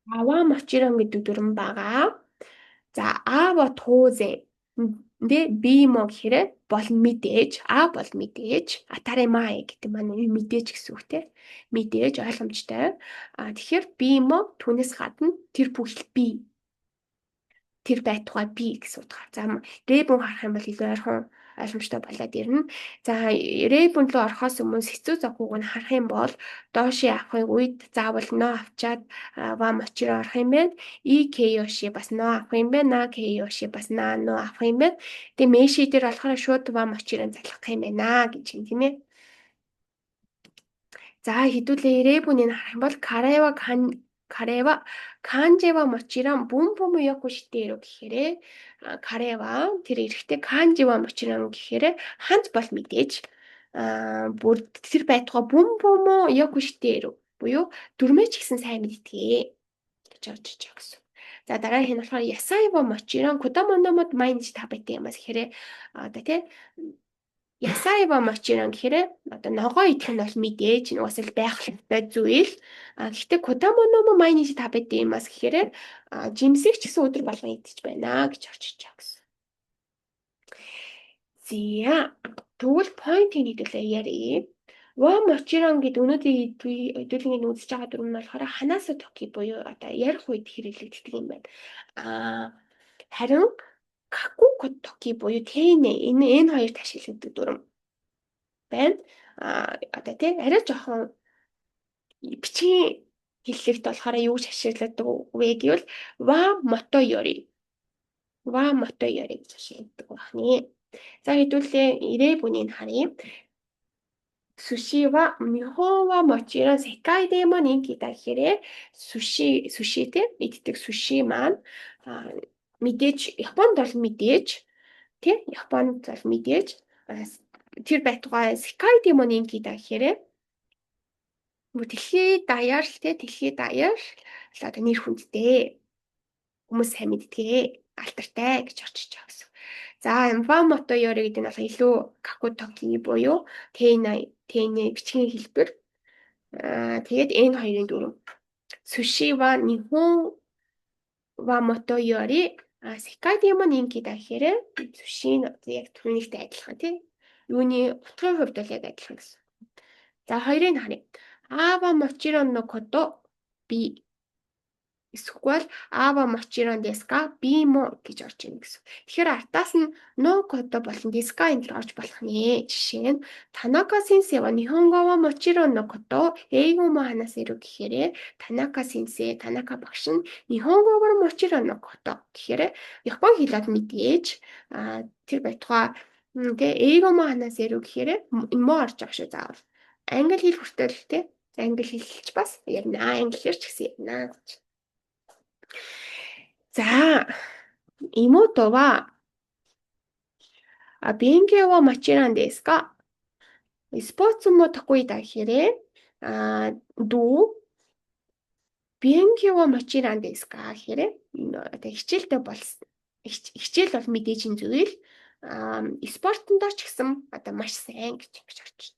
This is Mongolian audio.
аваа мочирон гэдэг дүрэн байгаа. За аава туузе. Тэ бимо гэхээр бол мэдээж, бол мэдээж, атаремаа гэдэг маань мэдээж гэсэн үг те. Мэдээж ойлгомжтой. Тэгэхээр бимо түүнээс гадна тэр бүхэл би, тэр байтугай би гэсэн утгаар. За рэбүн харах юм бол илүү ойлгомжтой болоод ирнэ. За рэбүн рүү орохоос өмнө сэцүү загууг нь харах юм бол дооши авахын үед заавал нөө авчаад вам очироо орох юм байна. И кёши бас нөө авах юм байна. Кёши бас нөө авах юм байна. Тэгээ мэши дээр болохоор шууд вам очироо залгах юм байна гэж юм тийм ээ. За хэдүүлээ рэбүнийг харах юм бол карева канжева мочиран бум яку шитэро гэхээр карева тэр эрэхтэй канжева мочиран гэхээр ханц бол мэдээж бүр тэр байтугай бум яку шитэро буюу дүрмээ ч гэсэн сайн мэдтгээ гэж орж иж байгаа гэсэн. За дараагийн нь болохоор ясаева мочиран кудамономод майнж табэтэй юмас гэхээр одоо тий ясаева мочиран гэхээр одоо ногоо идэх нь бол мэдээж нугас л байх хэрэгтэй зүйл. Гэхдээ кудамономо майниж табэт юмас гэхээр жимсийг ч гэсэн өдөр болгон идэж байна гэж орчиж байгаа гэсэн. За тэгвэл поинтыг хэдүүлээ ярий. Ва мочиран гэдэг өнөөдрийн хэдүүлгийн үзэж байгаа дүрм нь болохоор ханааса токи буюу одоо ярих үед хэрэглэгддэг юм байна. Харин какуко токи буюу тэнэ энэ хоёрт ашиглагддаг дүрм байна. Одоо тий арай жоохон бичгийн хэллэгт болохоор юу ч ашигладаг вэ гэвэл ва мото ёри гэж ашигладаг байна. За хэдүүлээ ирээ бүнийг харъя. Суши ва нихон ва мочирон секай де mo ninki da гэхээр суши те иддэг суши маань мэдээж Японд бол мэдээж тий Японд бол мэдээж тэр байтугай секай де mo ninki da гэхээр дэлхийд даяар л те дэлхийд даяар л одоо нэр хүндтэй хүмүүс сайн мэддэг алтартай гэж орчиж байгаа гэсэн. За Yamamoto Yori гэдэг нь бол илүү какутоки буюу тэний бичгийн хэлбэр. Тэгээд энэ хоёрын дүрм. Sushi wa Nihon wa Moto Yori Sekai de mo ninki da гэхээр sushi нь яг түүнийхтэй адилхан тийм. Юуны утгын хувьд бол яг адилхан гэсэн. За хоёрыг харъя. Ава mochiron no koto bi эсвэл ава мочирон деска би мо гэж орж ийн гэсэн. Тэгэхээр артаас нь но кото болон деска энэ төр орж болох нэ. Жишээ нь Танака сенсей ва нихонго ва мочирон но кото эйго мо ханасэро гэхээр Танака сенсей Танака багш нь нихонго ва мочирон но кото гэхээр Япон хэлээр мэдээж тэр байтугай тэгээ эйго мо ханасэро гэхээр мо орж байгаа шүү заавал. Англи хэл хүртэл те англи хэлч бас ярина. Англиэр ч гэсэн ярина гэж. За,妹は勉強はもちろんですか？スポーツも得意だけれどう勉強はもちろんですかгэхээр хичээлтэй хичээл бол мэдээж энэ зүйл спортондоо ч гэсэн одоо маш сайн гэж орчиж